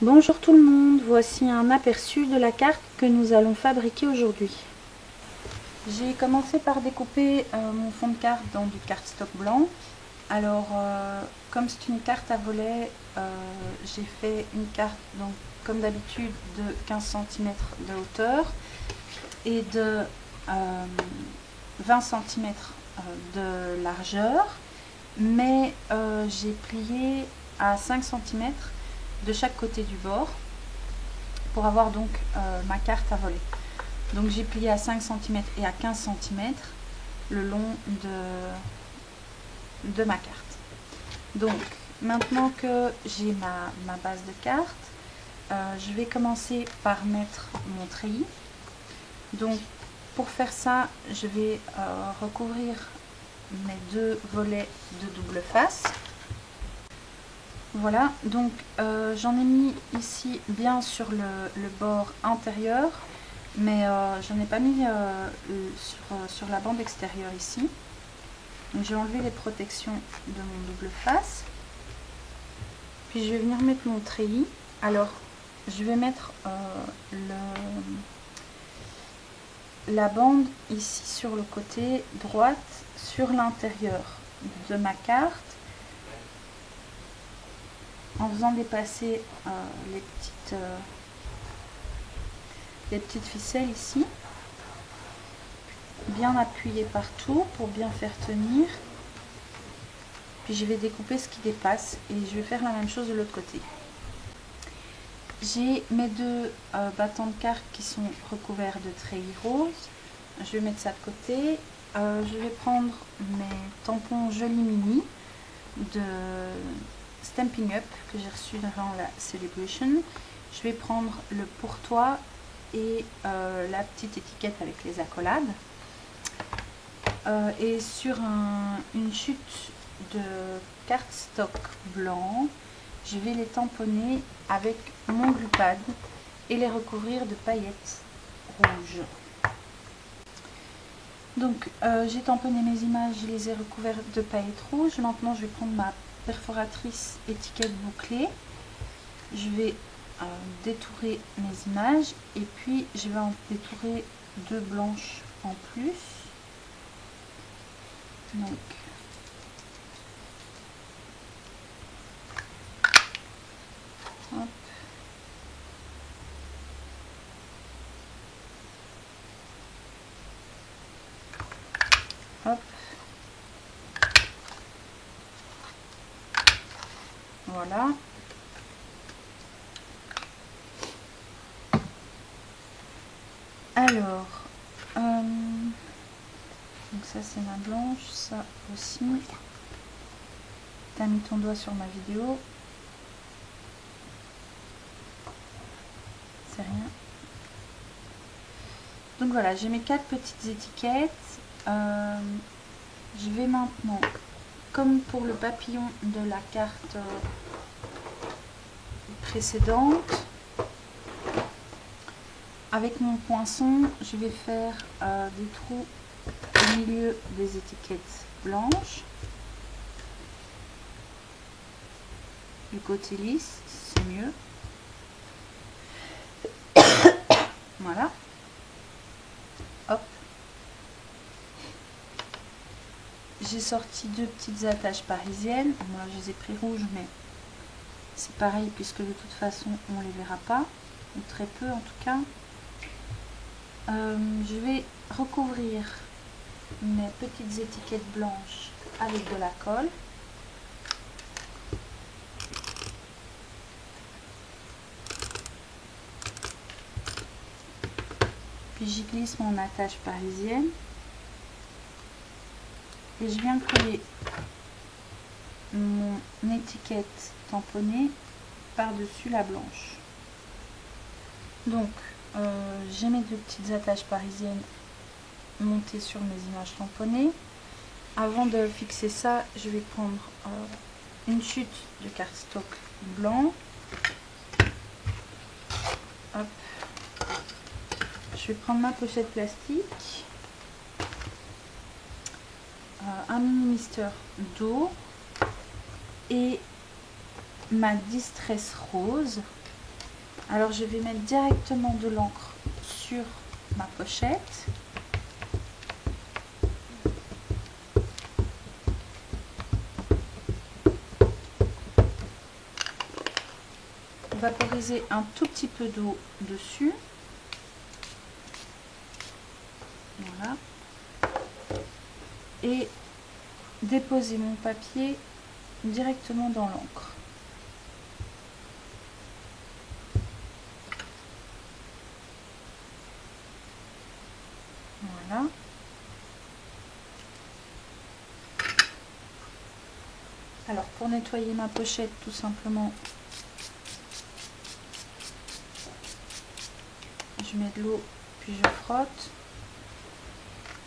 Bonjour tout le monde, voici un aperçu de la carte que nous allons fabriquer aujourd'hui. J'ai commencé par découper mon fond de carte dans du cardstock blanc. Alors comme c'est une carte à volets, j'ai fait une carte donc, comme d'habitude de 15 cm de hauteur et de 20 cm de largeur, mais j'ai plié à 5 cm de chaque côté du bord pour avoir donc ma carte à voler. Donc j'ai plié à 5 cm et à 15 cm le long de ma carte. Donc maintenant que j'ai ma base de carte, je vais commencer par mettre mon treillis. Donc pour faire ça, je vais recouvrir mes deux volets de double face. Voilà, donc j'en ai mis ici bien sur le bord intérieur, mais j'en ai pas mis sur la bande extérieure ici. Donc j'ai enlevé les protections de mon double face. Puis je vais venir mettre mon treillis. Alors je vais mettre la bande ici sur le côté droite, sur l'intérieur de ma carte, en faisant dépasser les petites ficelles ici, bien appuyées partout pour bien faire tenir. Puis je vais découper ce qui dépasse et je vais faire la même chose de l'autre côté. J'ai mes deux battants de carte qui sont recouverts de treillis rose. Je vais mettre ça de côté. Je vais prendre mes tampons Joli Mini de Stampin' Up que j'ai reçu durant la Celebration. Je vais prendre le pourtoit et la petite étiquette avec les accolades. Et sur une chute de cardstock blanc, je vais les tamponner avec mon glue pad et les recouvrir de paillettes rouges. Donc j'ai tamponné mes images, je les ai recouvertes de paillettes rouges. Maintenant je vais prendre ma perforatrice étiquette bouclée. Je vais détourer mes images et puis je vais en détourer deux blanches en plus. Donc hop. Hop. Voilà. Alors, donc ça c'est ma blanche, ça aussi. T'as mis ton doigt sur ma vidéo. C'est rien. Donc voilà, j'ai mes 4 petites étiquettes. Je vais maintenant, comme pour le papillon de la carte précédente, avec mon poinçon, je vais faire des trous au milieu des étiquettes blanches. Du côté lisse, c'est mieux. Voilà. Hop. J'ai sorti deux petites attaches parisiennes. Moi, je les ai pris rouges, mais c'est pareil puisque de toute façon, on les verra pas, ou très peu en tout cas. Je vais recouvrir mes petites étiquettes blanches avec de la colle. Puis j'y glisse mon attache parisienne. Et je viens coller mon étiquette tamponnée par-dessus la blanche. Donc, j'ai mes deux petites attaches parisiennes montées sur mes images tamponnées. Avant de fixer ça, je vais prendre une chute de cardstock blanc. Hop. Je vais prendre ma pochette plastique, un mini mister d'eau et ma Distress rose Alors je vais mettre directement de l'encre sur ma pochette. Vaporiser un tout petit peu d'eau dessus. Voilà. Et déposer mon papier directement dans l'encre. Voilà. Alors pour nettoyer ma pochette, tout simplement, je mets de l'eau puis je frotte.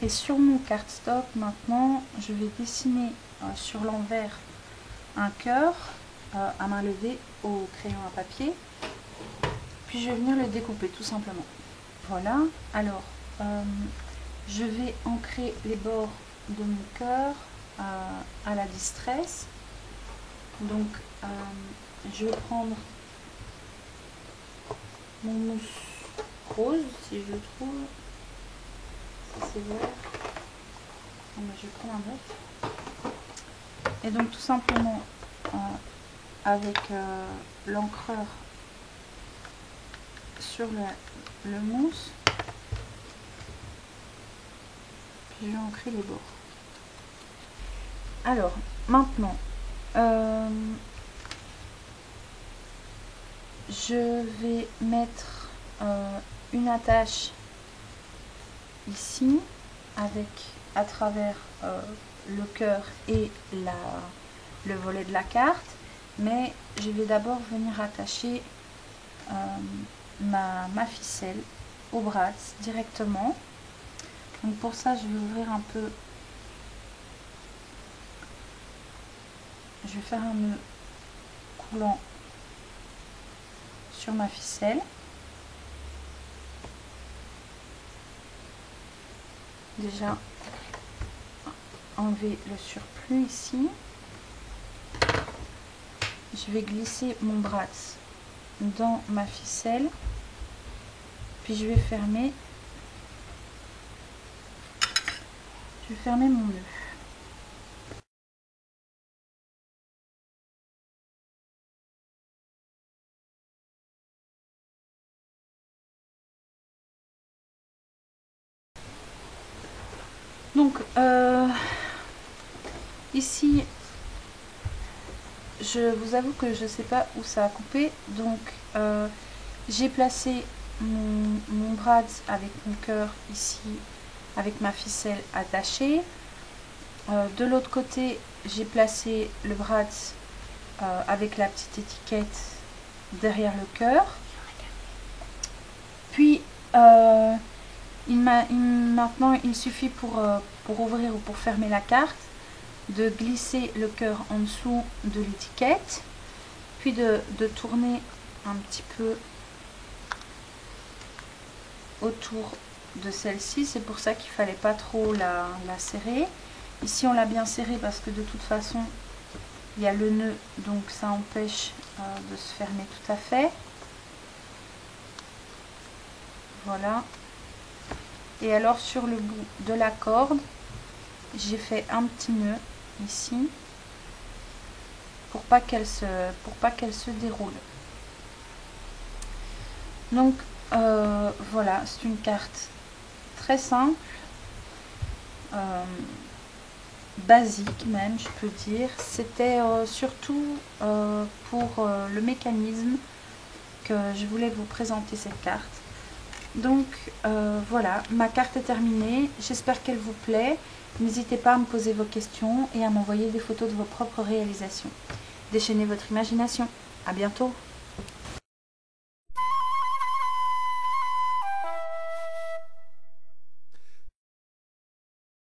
Et sur mon cardstock maintenant, je vais dessiner sur l'envers un cœur à main levée au crayon à papier. Puis je vais venir le découper tout simplement. Voilà, alors je vais ancrer les bords de mon cœur à la distress. Donc je vais prendre mon mousse rose si je le trouve. C'est vert. Bon, je vais prendre un autre. Et donc tout simplement avec l'encreur sur le mousse, puis je vais ancrer les bords. Alors maintenant je vais mettre une attache ici avec à travers le cœur et le volet de la carte, mais je vais d'abord venir attacher ma ficelle au bras directement. Donc pour ça je vais ouvrir un peu, je vais faire un nœud coulant sur ma ficelle. Déjà enlever le surplus ici. Je vais glisser mon bras dans ma ficelle, puis je vais fermer mon nœud. Donc ici je vous avoue que je sais pas où ça a coupé, donc j'ai placé mon bras avec mon cœur ici avec ma ficelle attachée. De l'autre côté j'ai placé le bras avec la petite étiquette derrière le cœur. Puis maintenant il suffit pour ouvrir ou pour fermer la carte de glisser le cœur en dessous de l'étiquette, puis de tourner un petit peu autour de celle-ci. C'est pour ça qu'il fallait pas trop la serrer. Ici on l'a bien serré parce que de toute façon il y a le nœud, donc ça empêche de se fermer tout à fait. Voilà. Et alors sur le bout de la corde, j'ai fait un petit nœud ici pour pas qu'elle se déroule. Donc voilà, c'est une carte très simple, basique même, je peux dire. C'était surtout pour le mécanisme que je voulais vous présenter cette carte. Donc voilà, ma carte est terminée, j'espère qu'elle vous plaît. N'hésitez pas à me poser vos questions et à m'envoyer des photos de vos propres réalisations. Déchaînez votre imagination. À bientôt.